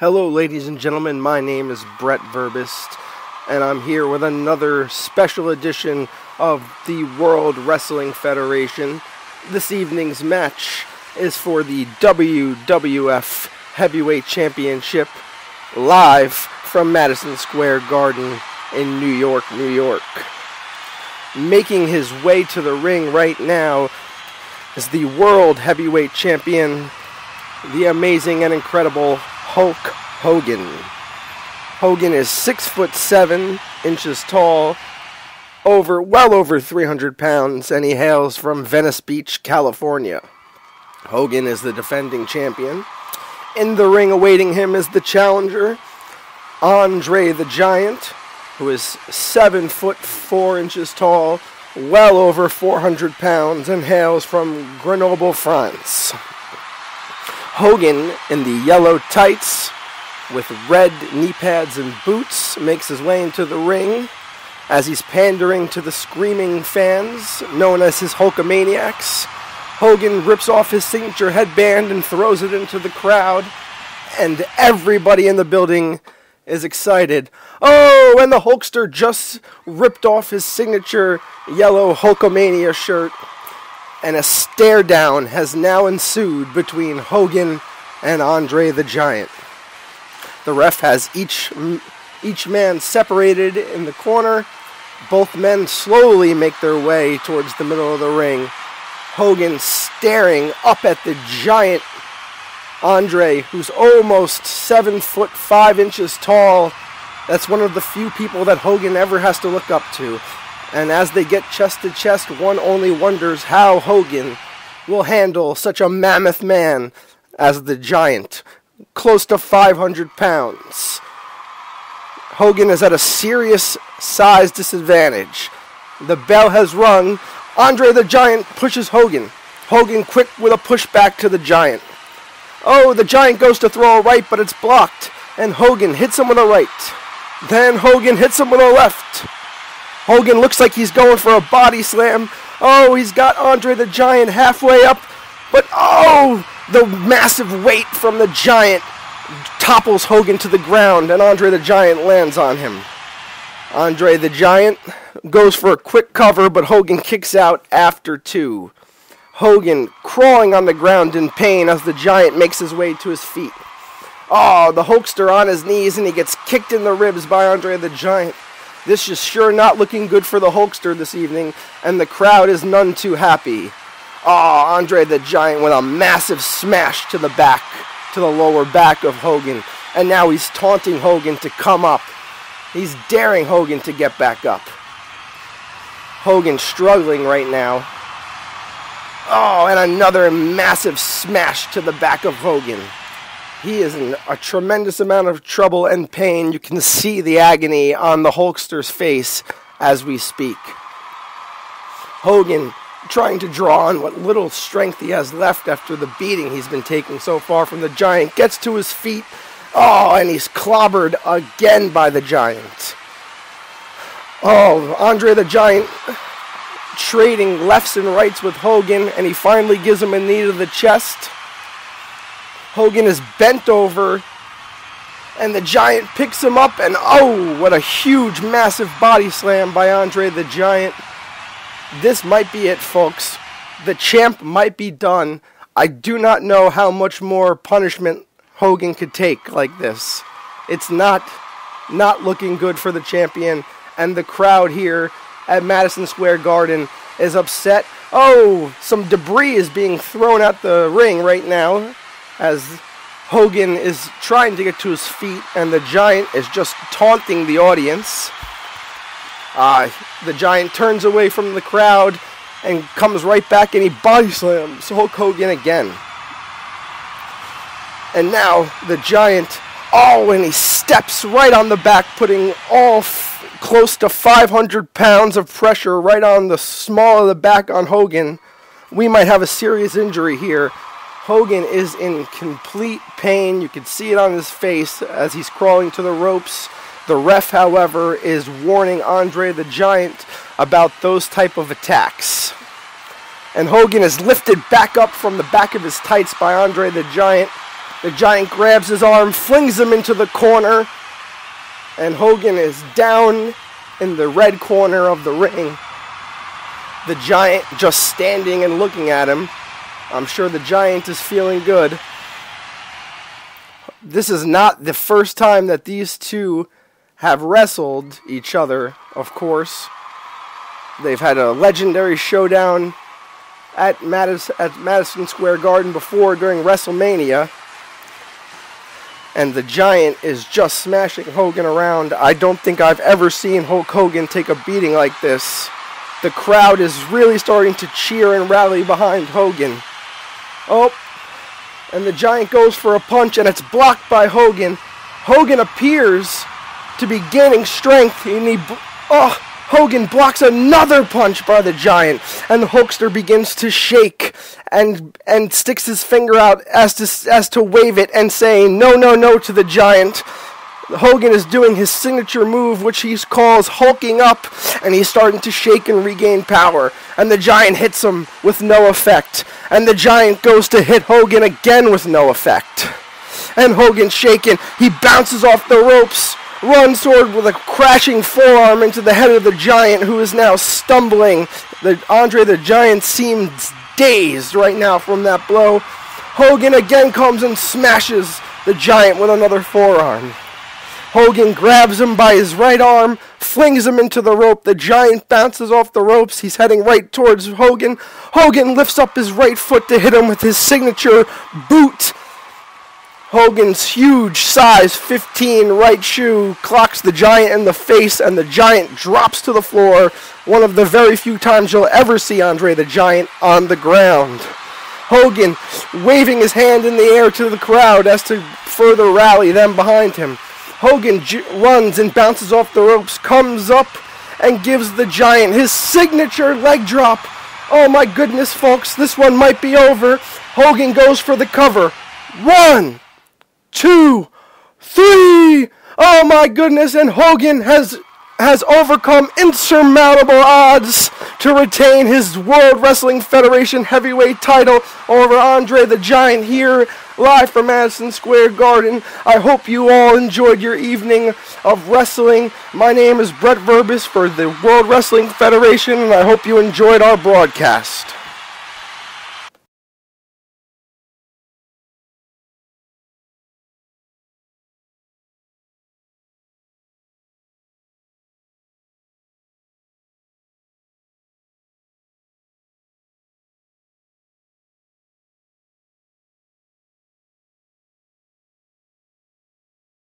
Hello, ladies and gentlemen. My name is Brett Verbist, and I'm here with another special edition of the World Wrestling Federation. This evening's match is for the WWF Heavyweight Championship, live from Madison Square Garden in New York, New York. Making his way to the ring right now is the World Heavyweight Champion, the amazing and incredible Hulk Hogan. Hogan is 6'7" tall, well over 300 pounds, and he hails from Venice Beach, California. Hogan is the defending champion. In the ring awaiting him is the challenger, Andre the Giant, who is 7'4" tall, well over 400 pounds, and hails from Grenoble, France. Hogan, in the yellow tights with red knee pads and boots, makes his way into the ring as he's pandering to the screaming fans known as his Hulkamaniacs. Hogan rips off his signature headband and throws it into the crowd, and everybody in the building is excited. Oh, and the Hulkster just ripped off his signature yellow Hulkamania shirt, and a stare down has now ensued between Hogan and Andre the Giant. The ref has each man separated in the corner. Both men slowly make their way towards the middle of the ring. Hogan staring up at the giant Andre, who's almost 7'5" tall. That's one of the few people that Hogan ever has to look up to. And as they get chest to chest, one only wonders how Hogan will handle such a mammoth man as the Giant, close to 500 pounds. Hogan is at a serious size disadvantage. The bell has rung. Andre the Giant pushes Hogan. Hogan quick with a push back to the Giant. Oh, the Giant goes to throw a right, but it's blocked, and Hogan hits him with a right. Then Hogan hits him with a left. Hogan looks like he's going for a body slam. Oh, he's got Andre the Giant halfway up. But, oh, the massive weight from the Giant topples Hogan to the ground, and Andre the Giant lands on him. Andre the Giant goes for a quick cover, but Hogan kicks out after two. Hogan crawling on the ground in pain as the Giant makes his way to his feet. Oh, the Hulkster on his knees, and he gets kicked in the ribs by Andre the Giant. This is sure not looking good for the Hulkster this evening, and the crowd is none too happy. Oh, Andre the Giant with a massive smash to the back, to the lower back of Hogan. And now he's taunting Hogan to come up. He's daring Hogan to get back up. Hogan struggling right now. Oh, and another massive smash to the back of Hogan. He is in a tremendous amount of trouble and pain. You can see the agony on the Hulkster's face as we speak. Hogan, trying to draw on what little strength he has left after the beating he's been taking so far from the Giant, gets to his feet. Oh, and he's clobbered again by the Giant. Oh, Andre the Giant trading lefts and rights with Hogan, and he finally gives him a knee to the chest. Hogan is bent over, and the Giant picks him up, and oh, what a huge, massive body slam by Andre the Giant. This might be it, folks. The champ might be done. I do not know how much more punishment Hogan could take like this. It's not looking good for the champion, and the crowd here at Madison Square Garden is upset. Oh, some debris is being thrown at the ring right now, as Hogan is trying to get to his feet, and the Giant is just taunting the audience. The Giant turns away from the crowd and comes right back, and he body slams Hulk Hogan again. And now the Giant, and he steps right on the back, putting close to 500 pounds of pressure right on the small of the back on Hogan. We might have a serious injury here. Hogan is in complete pain. You can see it on his face as he's crawling to the ropes. The ref, however, is warning Andre the Giant about those type of attacks. And Hogan is lifted back up from the back of his tights by Andre the Giant. The Giant grabs his arm, flings him into the corner, and Hogan is down in the red corner of the ring. The Giant just standing and looking at him. I'm sure the Giant is feeling good. This is not the first time that these two have wrestled each other, of course. They've had a legendary showdown at Madison Square Garden before during WrestleMania. And the Giant is just smashing Hogan around. I don't think I've ever seen Hulk Hogan take a beating like this. The crowd is really starting to cheer and rally behind Hogan. Oh, and the Giant goes for a punch, and it's blocked by Hogan. Hogan appears to be gaining strength, and Hogan blocks another punch by the Giant, and the Hulkster begins to shake and sticks his finger out as to wave it and saying no, no, no to the Giant. Hogan is doing his signature move, which he calls hulking up, and he's starting to shake and regain power. And the Giant hits him with no effect. And the Giant goes to hit Hogan again with no effect. And Hogan's shaken. He bounces off the ropes, runs forward with a crashing forearm into the head of the Giant, who is now stumbling. Andre the Giant seems dazed right now from that blow. Hogan again comes and smashes the Giant with another forearm. Hogan grabs him by his right arm, flings him into the rope. The Giant bounces off the ropes. He's heading right towards Hogan. Hogan lifts up his right foot to hit him with his signature boot. Hogan's huge size 15 right shoe clocks the Giant in the face, and the Giant drops to the floor. One of the very few times you'll ever see Andre the Giant on the ground. Hogan waving his hand in the air to the crowd as to further rally them behind him. Hogan runs and bounces off the ropes, comes up, and gives the Giant his signature leg drop. Oh my goodness, folks, this one might be over. Hogan goes for the cover. 1, 2, 3. Oh my goodness, and Hogan has overcome insurmountable odds to retain his World Wrestling Federation heavyweight title over Andre the Giant here live from Madison Square Garden. I hope you all enjoyed your evening of wrestling. My name is Brett Verbis for the World Wrestling Federation, and I hope you enjoyed our broadcast.